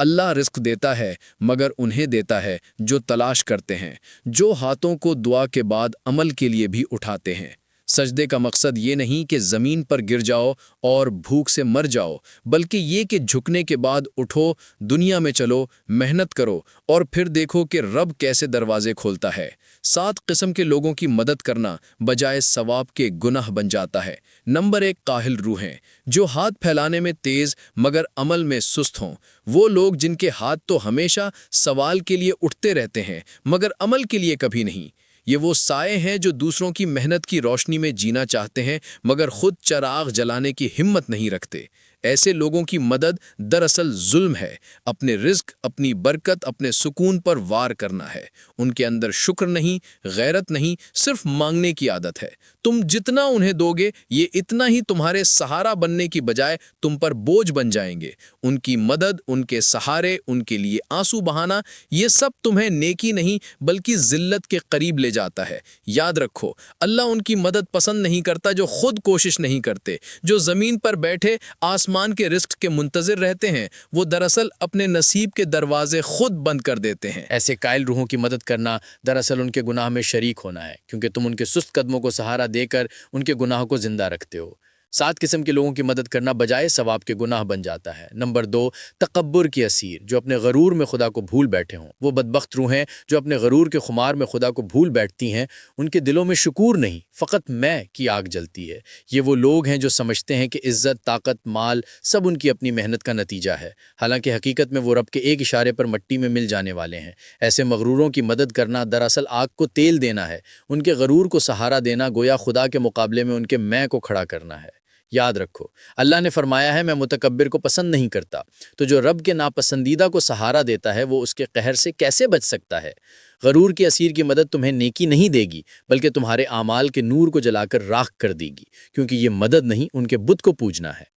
اللہ رزق دیتا ہے مگر انہیں دیتا ہے جو تلاش کرتے ہیں، جو ہاتھوں کو دعا کے بعد عمل کے لیے بھی اٹھاتے ہیں۔ سجدے کا مقصد یہ نہیں کہ زمین پر گر جاؤ اور بھوک سے مر جاؤ، بلکہ یہ کہ جھکنے کے بعد اٹھو، دنیا میں چلو، محنت کرو اور پھر دیکھو کہ رب کیسے دروازے کھولتا ہے۔ 7 قسم کے لوگوں کی مدد کرنا بجائے ثواب کے گناہ بن جاتا ہے۔ نمبر 1، کاہل روحیں، جو ہاتھ پھیلانے میں تیز مگر عمل میں سست ہوں۔ وہ لوگ جن کے ہاتھ تو ہمیشہ سوال کے لیے اٹھتے رہتے ہیں مگر عمل کے لیے کبھی نہیں۔ یہ وہ سائے ہیں جو دوسروں کی محنت کی روشنی میں جینا چاہتے ہیں مگر خود چراغ جلانے کی ہمت نہیں رکھتے۔ ایسے لوگوں کی مدد دراصل ظلم ہے۔ اپنے رزق، اپنی برکت، اپنے سکون پر وار کرنا ہے۔ ان کے اندر شکر نہیں، غیرت نہیں، صرف مانگنے کی عادت ہے۔ تم جتنا انہیں دو گے یہ اتنا ہی تمہارے سہارا بننے کی بجائے تم پر بوجھ بن جائیں گے۔ ان کی مدد، ان کے سہارے، ان کے لیے آنسو بہانا، یہ سب تمہیں نیکی نہیں بلکہ ذلت کے قریب لے جاتا ہے۔ یاد رکھو، اللہ ان کی مدد پسند نہیں کرتا جو خود کوشش نہیں کرتے۔ جو زمین پر بیٹھے آسمان کے رزق کے منتظر رہتے ہیں، وہ دراصل اپنے نصیب کے دروازے خود بند کر دیتے ہیں۔ ایسے قائل روحوں کی مدد کرنا دراصل ان کے گناہ میں شریک ہونا ہے، کیونکہ تم ان کے سست قدموں کو سہارا دے کر ان کے گناہوں کو زندہ رکھتے ہو۔ 7 قسم کے لوگوں کی مدد کرنا بجائے ثواب کے گناہ بن جاتا ہے۔ نمبر 2، تکبر کی اسیر، جو اپنے غرور میں خدا کو بھول بیٹھے ہوں۔ وہ بدبخت روحیں جو اپنے غرور کے خمار میں خدا کو بھول بیٹھتی ہیں، ان کے دلوں میں شکور نہیں، فقط میں کی آگ جلتی ہے۔ یہ وہ لوگ ہیں جو سمجھتے ہیں کہ عزت، طاقت، مال سب ان کی اپنی محنت کا نتیجہ ہے، حالانکہ حقیقت میں وہ رب کے ایک اشارے پر مٹی میں مل جانے والے ہیں۔ ایسے مغروروں کی مدد کرنا دراصل آگ کو تیل دینا ہے، ان کے غرور کو سہارا دینا گویا خدا کے مقابلے میں ان کے میں کو کھڑا کرنا ہے۔ یاد رکھو، اللہ نے فرمایا ہے میں متکبر کو پسند نہیں کرتا، تو جو رب کے ناپسندیدہ کو سہارا دیتا ہے وہ اس کے قہر سے کیسے بچ سکتا ہے؟ غرور کی اسیر کی مدد تمہیں نیکی نہیں دے گی بلکہ تمہارے اعمال کے نور کو جلا کر راکھ کر دے گی، کیونکہ یہ مدد نہیں، ان کے بت کو پوجنا ہے۔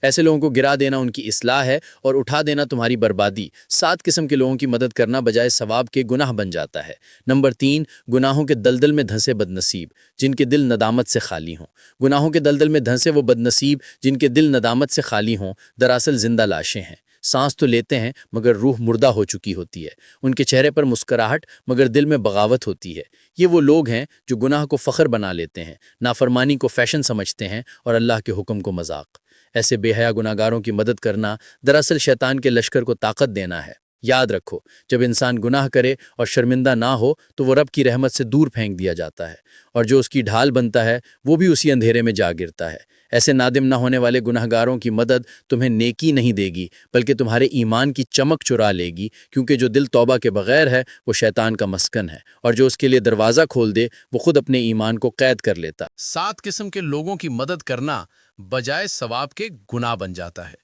ایسے لوگوں کو گرا دینا ان کی اصلاح ہے اور اٹھا دینا تمہاری بربادی۔ 7 قسم کے لوگوں کی مدد کرنا بجائے ثواب کے گناہ بن جاتا ہے۔ نمبر 3، گناہوں کے دلدل میں دھنسے بد نصیب، جن کے دل ندامت سے خالی ہوں۔ گناہوں کے دلدل میں دھنسے وہ بد نصیب جن کے دل ندامت سے خالی ہوں، دراصل زندہ لاشیں ہیں۔ سانس تو لیتے ہیں مگر روح مردہ ہو چکی ہوتی ہے۔ ان کے چہرے پر مسکراہٹ مگر دل میں بغاوت ہوتی ہے۔ یہ وہ لوگ ہیں جو گناہ کو فخر بنا لیتے ہیں، نافرمانی کو فیشن سمجھتے ہیں اور اللہ کے حکم کو مذاق۔ ایسے بے حیا گناہگاروں کی مدد کرنا دراصل شیطان کے لشکر کو طاقت دینا ہے۔ یاد رکھو، جب انسان گناہ کرے اور شرمندہ نہ ہو تو وہ رب کی رحمت سے دور پھینک دیا جاتا ہے، اور جو اس کی ڈھال بنتا ہے وہ بھی اسی اندھیرے میں جا گرتا ہے۔ ایسے نادم نہ ہونے والے گناہگاروں کی مدد تمہیں نیکی نہیں دے گی بلکہ تمہارے ایمان کی چمک چرا لے گی، کیونکہ جو دل توبہ کے بغیر ہے وہ شیطان کا مسکن ہے، اور جو اس کے لیے دروازہ کھول دے وہ خود اپنے ایمان کو قید کر لیتا۔ 7 قسم کے لوگوں کی مدد کرنا بجائے ثواب کے گناہ بن جاتا ہے۔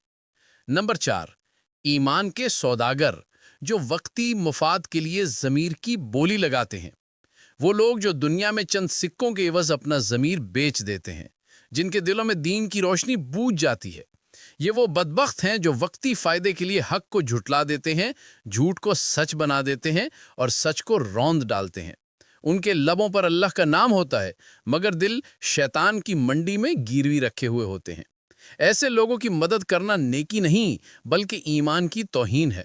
نمبر 4، ایمان کے سوداگر، جو وقتی مفاد کے لیے ضمیر کی بولی لگاتے ہیں۔ وہ لوگ جو دنیا میں چند سکوں کے عوض اپنا ضمیر بیچ دیتے ہیں، جن کے دلوں میں دین کی روشنی بوجھ جاتی ہے۔ یہ وہ بدبخت ہیں جو وقتی فائدے کے لیے حق کو جھٹلا دیتے ہیں، جھوٹ کو سچ بنا دیتے ہیں اور سچ کو روند ڈالتے ہیں۔ ان کے لبوں پر اللہ کا نام ہوتا ہے مگر دل شیطان کی منڈی میں گیروی رکھے ہوئے ہوتے ہیں۔ ایسے لوگوں کی مدد کرنا نیکی نہیں بلکہ ایمان کی توہین ہے،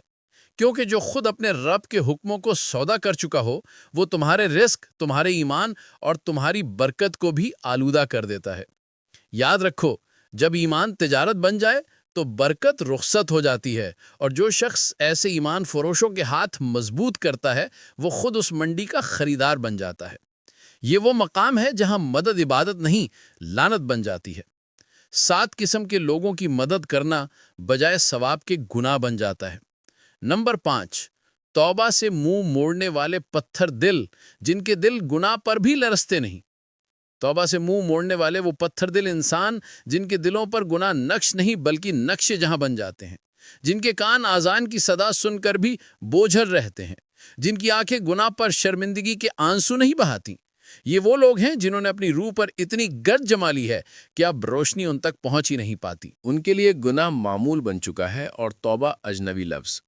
کیونکہ جو خود اپنے رب کے حکموں کو سودا کر چکا ہو وہ تمہارے رزق، تمہارے ایمان اور تمہاری برکت کو بھی آلودہ کر دیتا ہے۔ یاد رکھو، جب ایمان تجارت بن جائے تو برکت رخصت ہو جاتی ہے، اور جو شخص ایسے ایمان فروشوں کے ہاتھ مضبوط کرتا ہے وہ خود اس منڈی کا خریدار بن جاتا ہے۔ یہ وہ مقام ہے جہاں مدد عبادت نہیں، لعنت بن جاتی ہے۔ 7 قسم کے لوگوں کی مدد کرنا بجائے ثواب کے گناہ بن جاتا ہے۔ نمبر 5، توبہ سے منہ موڑنے والے پتھر دل، جن کے دل گناہ پر بھی لرزتے نہیں۔ توبہ سے منہ موڑنے والے وہ پتھر دل انسان جن کے دلوں پر گناہ نقش نہیں بلکہ نقش جہاں بن جاتے ہیں، جن کے کان آذان کی صدا سن کر بھی بوجھل رہتے ہیں، جن کی آنکھیں گناہ پر شرمندگی کے آنسو نہیں بہاتی۔ یہ وہ لوگ ہیں جنہوں نے اپنی روح پر اتنی گرد جما لی ہے کہ اب روشنی ان تک پہنچ ہی نہیں پاتی۔ ان کے لیے گناہ معمول بن چکا ہے اور توبہ اجنبی لفظ۔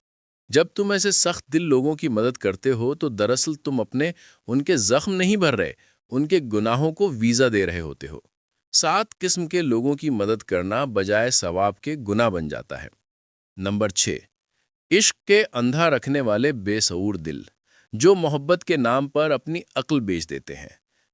جب تم ایسے سخت دل لوگوں کی مدد کرتے ہو تو دراصل تم اپنے ان کے زخم نہیں بھر رہے، ان کے گناہوں کو ویزا دے رہے ہوتے ہو۔ 7 قسم کے لوگوں کی مدد کرنا بجائے ثواب کے گناہ بن جاتا ہے۔ نمبر 6، عشق کے اندھا رکھنے والے بے شعور دل جو محبت کے نام پر اپنی عقل بیچ دیتے ہیں،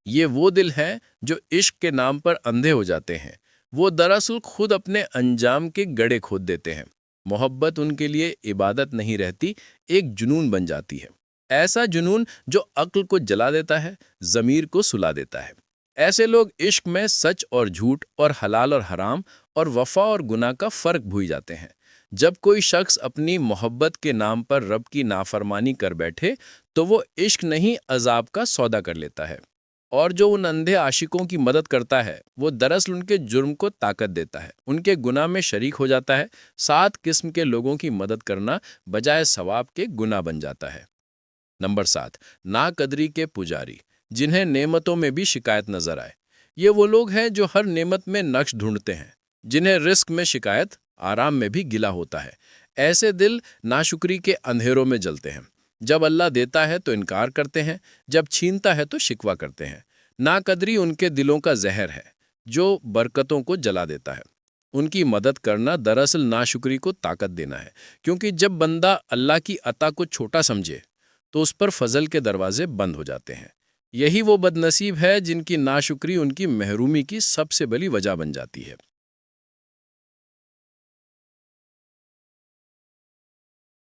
یہ وہ دل ہیں جو عشق کے نام پر اندھے ہو جاتے ہیں۔ وہ دراصل خود اپنے انجام کے گڑھے کھود دیتے ہیں۔ محبت ان کے لیے عبادت نہیں رہتی، ایک جنون بن جاتی ہے، ایسا جنون جو عقل کو جلا دیتا ہے، ضمیر کو سلا دیتا ہے۔ ایسے لوگ عشق میں سچ اور جھوٹ اور حلال اور حرام اور وفا اور گناہ کا فرق بھول جاتے ہیں۔ جب کوئی شخص اپنی محبت کے نام پر رب کی نافرمانی کر بیٹھے تو وہ عشق نہیں عذاب کا سودا کر لیتا ہے، اور جو ان اندھے عاشقوں کی مدد کرتا ہے وہ دراصل ان کے جرم کو طاقت دیتا ہے، ان کے گناہ میں شریک ہو جاتا ہے۔ 7 قسم کے لوگوں کی مدد کرنا بجائے ثواب کے گناہ بن جاتا ہے۔ نمبر 7، ناقدری کے پجاری جنہیں نعمتوں میں بھی شکایت نظر آئے۔ یہ وہ لوگ ہیں جو ہر نعمت میں نقش ڈھونڈتے ہیں، جنہیں رزق میں شکایت، آرام میں بھی گلہ ہوتا ہے۔ ایسے دل ناشکری کے اندھیروں میں جلتے ہیں، جب اللہ دیتا ہے تو انکار کرتے ہیں، جب چھینتا ہے تو شکوہ کرتے ہیں۔ ناقدری ان کے دلوں کا زہر ہے جو برکتوں کو جلا دیتا ہے۔ ان کی مدد کرنا دراصل ناشکری کو طاقت دینا ہے، کیونکہ جب بندہ اللہ کی عطا کو چھوٹا سمجھے تو اس پر فضل کے دروازے بند ہو جاتے ہیں۔ یہی وہ بد نصیب ہے جن کی ناشکری ان کی محرومی کی سب سے بڑی وجہ بن جاتی ہے۔